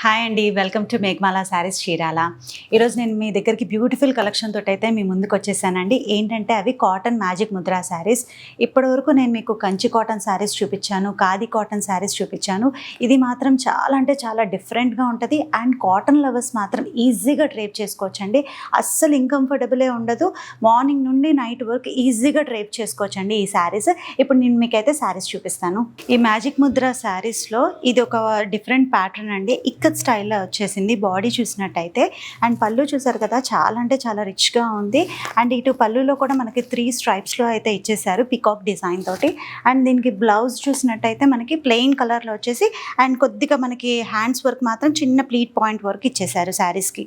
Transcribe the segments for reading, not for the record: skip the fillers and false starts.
Hi అండి, welcome to Meghamala saris Chirala. ఈరోజు నేను మీ దగ్గరికి బ్యూటిఫుల్ కలెక్షన్ తోటి అయితే మీ ముందుకు వచ్చేసానండి. ఏంటంటే అవి కాటన్ మ్యాజిక్ ముద్రా శారీస్. ఇప్పటివరకు నేను మీకు కంచి కాటన్ శారీస్ చూపించాను, ఖాదీ కాటన్ శారీస్ చూపించాను. ఇది మాత్రం చాలా అంటే చాలా డిఫరెంట్గా ఉంటుంది అండ్ కాటన్ లవర్స్ మాత్రం ఈజీగా డ్రేప్ చేసుకోవచ్చండి. అస్సలు ఇంకంఫర్టబులే ఉండదు. మార్నింగ్ నుండి నైట్ వరకు ఈజీగా డ్రేప్ చేసుకోవచ్చండి ఈ శారీస్. ఇప్పుడు నేను మీకైతే శారీస్ చూపిస్తాను. ఈ మ్యాజిక్ ముద్రా శారీస్లో ఇది ఒక డిఫరెంట్ ప్యాటర్న్ అండి. స్టైల్లో వచ్చేసింది. బాడీ చూసినట్టయితే అండ్ పళ్ళు చూసారు కదా, చాలా అంటే చాలా రిచ్గా ఉంది. అండ్ ఇటు పళ్ళులో కూడా మనకి 3 స్ట్రైప్స్లో అయితే ఇచ్చేసారు పికాక్ డిజైన్ తోటి. అండ్ దీనికి బ్లౌజ్ చూసినట్టయితే మనకి ప్లెయిన్ కలర్లో వచ్చేసి అండ్ కొద్దిగా మనకి హ్యాండ్స్ వర్క్ మాత్రం చిన్న ప్లీట్ పాయింట్ వర్క్ ఇచ్చేసారు శారీస్కి.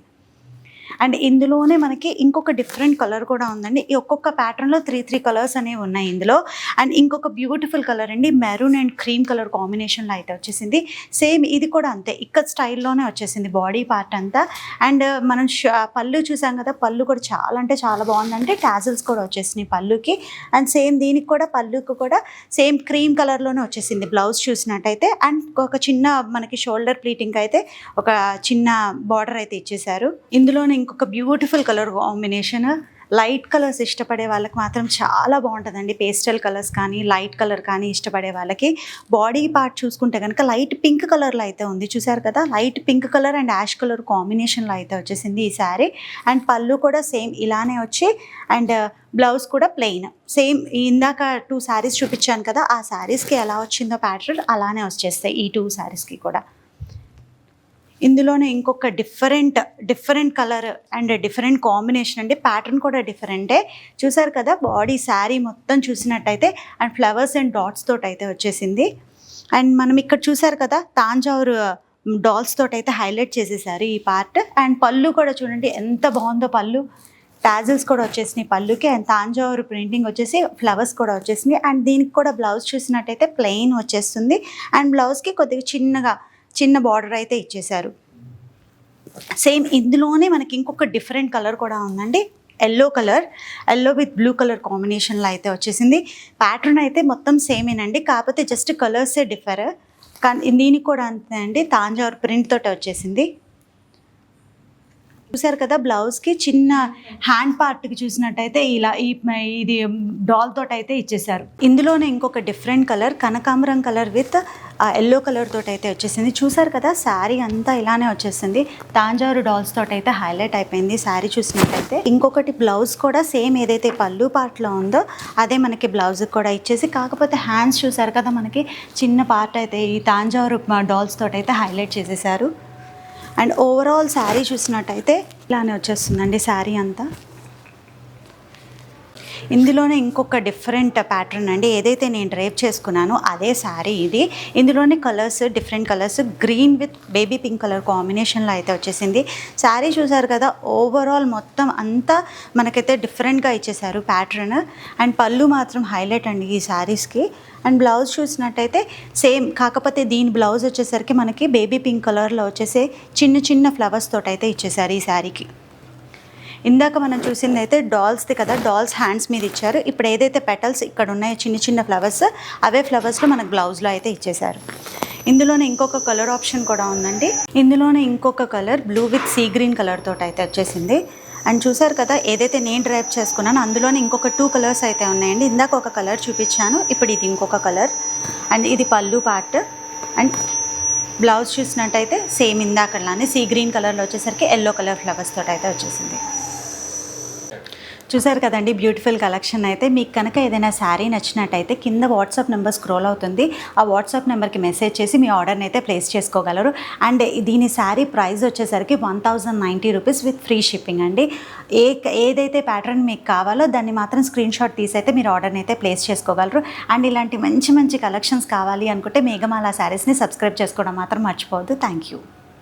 అండ్ ఇందులోనే మనకి ఇంకొక డిఫరెంట్ కలర్ కూడా ఉందండి. ఈ ఒక్కొక్క ప్యాటర్న్లో 3 కలర్స్ అనేవి ఉన్నాయి ఇందులో. అండ్ ఇంకొక బ్యూటిఫుల్ కలర్ అండి, మెరూన్ అండ్ క్రీమ్ కలర్ కాంబినేషన్లో అయితే వచ్చేసింది. సేమ్ ఇది కూడా అంతే, ఇక్కడ స్టైల్లోనే వచ్చేసింది బాడీ పార్ట్ అంతా. అండ్ మనం పళ్ళు చూసాం కదా, పళ్ళు కూడా చాలా అంటే చాలా బాగుందంటే టాజిల్స్ కూడా వచ్చేసినాయి పళ్ళుకి. అండ్ సేమ్ దీనికి కూడా పళ్ళుకి కూడా సేమ్ క్రీమ్ కలర్లోనే వచ్చేసింది బ్లౌజ్ చూసినట్టయితే. అండ్ ఒక చిన్న మనకి షోల్డర్ ప్లీటింగ్ అయితే ఒక చిన్న బార్డర్ అయితే ఇచ్చేసారు. ఇందులోనే ఇంకొక beautiful colour combination, light colours ఇష్టపడే వాళ్ళకి మాత్రం చాలా బాగుంటుందండి. పేస్టల్ కలర్స్ కానీ లైట్ కలర్ కానీ ఇష్టపడే వాళ్ళకి. బాడీ పార్ట్ చూసుకుంటే కనుక లైట్ పింక్ కలర్లో అయితే ఉంది, చూసారు కదా. Light pink colour and ash colour కాంబినేషన్లో అయితే వచ్చేసింది ఈ శారీ. అండ్ పళ్ళు కూడా సేమ్ ఇలానే వచ్చి అండ్ బ్లౌజ్ కూడా ప్లెయిన్. సేమ్ ఇందాక 2 శారీస్ చూపించాను కదా, ఆ శారీస్కి ఎలా వచ్చిందో ప్యాటర్న్ అలానే వచ్చేస్తాయి ఈ 2 శారీస్కి కూడా. ఇందులోనే ఇంకొక different colour and different combination అండి. ప్యాటర్న్ కూడా డిఫరెంటే. చూసారు కదా, బాడీ శారీ మొత్తం చూసినట్టయితే అండ్ ఫ్లవర్స్ అండ్ డాట్స్ తోటి అయితే వచ్చేసింది. అండ్ మనం ఇక్కడ చూసారు కదా, తాంజావూరు డాల్స్ తోటి అయితే హైలైట్ చేసేసారు ఈ పార్ట్. అండ్ పళ్ళు కూడా చూడండి ఎంత బాగుందో, పళ్ళు టాజిల్స్ కూడా వచ్చేసినాయి పళ్ళుకి. అండ్ తాంజావూరు ప్రింటింగ్ వచ్చేసి ఫ్లవర్స్ కూడా వచ్చేసింది. అండ్ దీనికి కూడా బ్లౌజ్ చూసినట్టయితే ప్లెయిన్ వచ్చేస్తుంది. అండ్ బ్లౌజ్కి కొద్దిగా చిన్న బార్డర్ అయితే ఇచ్చేసారు. సేమ్ ఇందులోనే మనకి ఇంకొక డిఫరెంట్ కలర్ కూడా ఉందండి, ఎల్లో విత్ బ్లూ కలర్ కాంబినేషన్లో అయితే వచ్చేసింది. ప్యాటర్న్ అయితే మొత్తం సేమేనండి, కాకపోతే జస్ట్ కలర్సే డిఫర్. కానీ దీనికి కూడా అంతే అండి, తాంజావూరు ప్రింట్ తోటి వచ్చేసింది. చూసారు కదా, బ్లౌజ్కి చిన్న హ్యాండ్ పార్ట్కి చూసినట్టయితే ఇలా ఇది డాల్ తోటి అయితే ఇచ్చేసారు. ఇందులోనే ఇంకొక డిఫరెంట్ కలర్ కనకాంబరం కలర్ విత్ ఎల్లో కలర్ తోటి అయితే వచ్చేసింది. చూసారు కదా, శారీ అంతా ఇలానే వచ్చేసింది. తాంజావూరు డాల్స్ తోటి అయితే హైలైట్ అయిపోయింది శారీ చూసినట్టయితే. ఇంకొకటి బ్లౌజ్ కూడా సేమ్ ఏదైతే పళ్ళు పార్ట్లో ఉందో అదే మనకి బ్లౌజ్ కూడా ఇచ్చేసి, కాకపోతే హ్యాండ్స్ చూసారు కదా, మనకి చిన్న పార్ట్ అయితే ఈ తాంజావూరు డాల్స్ తోటి అయితే హైలైట్ చేసేసారు. అండ్ ఓవరాల్ శారీ చూసినట్టయితే ఇలానే వచ్చేస్తుందండి శారీ అంతా. ఇందులోనే ఇంకొక డిఫరెంట్ ప్యాటర్న్ అండి, ఏదైతే నేను డ్రేప్ చేసుకున్నానో అదే శారీ ఇది. ఇందులోనే different colours green with baby pink colour కాంబినేషన్లో అయితే వచ్చేసింది. శారీ చూసారు కదా, ఓవరాల్ మొత్తం అంతా మనకైతే డిఫరెంట్గా ఇచ్చేసారు ప్యాటర్న్. అండ్ పళ్ళు మాత్రం హైలైట్ అండి ఈ శారీస్కి. అండ్ బ్లౌజ్ చూసినట్టయితే సేమ్, కాకపోతే దీని బ్లౌజ్ వచ్చేసరికి మనకి బేబీ పింక్ కలర్లో వచ్చేసి చిన్న ఫ్లవర్స్ తోటి అయితే ఇచ్చేసారు ఈ శారీకి. ఇందాక మనం చూసింది అయితే డాల్స్ది కదా, డాల్స్ హ్యాండ్స్ మీద ఇచ్చారు. ఇప్పుడు ఏదైతే పెటల్స్ ఇక్కడ ఉన్నాయో చిన్న ఫ్లవర్స్, అవే ఫ్లవర్స్లో మనకు బ్లౌజ్లో అయితే ఇచ్చేసారు. ఇందులోనే ఇంకొక కలర్ ఆప్షన్ కూడా ఉందండి. ఇందులోనే ఇంకొక colour blue with sea green colour తోటి అయితే వచ్చేసింది. అండ్ చూసారు కదా, ఏదైతే నేను డ్రైప్ చేసుకున్నానో అందులోనే ఇంకొక 2 కలర్స్ అయితే ఉన్నాయండి. ఇందాక ఒక కలర్ చూపించాను, ఇప్పుడు ఇది ఇంకొక కలర్. అండ్ ఇది పళ్ళు పార్ట్. అండ్ బ్లౌజ్ చూసినట్టయితే సేమ్ ఇందాకలానే సీ గ్రీన్ కలర్లో వచ్చేసరికి ఎల్లో కలర్ ఫ్లవర్స్ తోటి అయితే వచ్చేసింది. చూసారు కదండి బ్యూటిఫుల్ కలెక్షన్ అయితే. మీకు కనుక ఏదైనా శారీ నచ్చినట్టయితే కింద వాట్సాప్ నెంబర్ స్క్రోల్ అవుతుంది, ఆ వాట్సాప్ నెంబర్కి మెసేజ్ చేసి మీ ఆర్డర్ని అయితే ప్లేస్ చేసుకోగలరు. అండ్ దీని శారీ ప్రైస్ వచ్చేసరికి 1090 రూపీస్ విత్ ఫ్రీ షిప్పింగ్ అండి. ఏదైతే ప్యాటర్న్ మీకు కావాలో దాన్ని మాత్రం స్క్రీన్ షాట్ తీసి అయితే మీరు ఆర్డర్ని అయితే ప్లేస్ చేసుకోగలరు. అండ్ ఇలాంటి మంచి కలెక్షన్స్ కావాలి అనుకుంటే మేఘమాల శారీస్ని సబ్స్క్రైబ్ చేసుకోవడం మాత్రం మర్చిపోవద్దు. Thank you.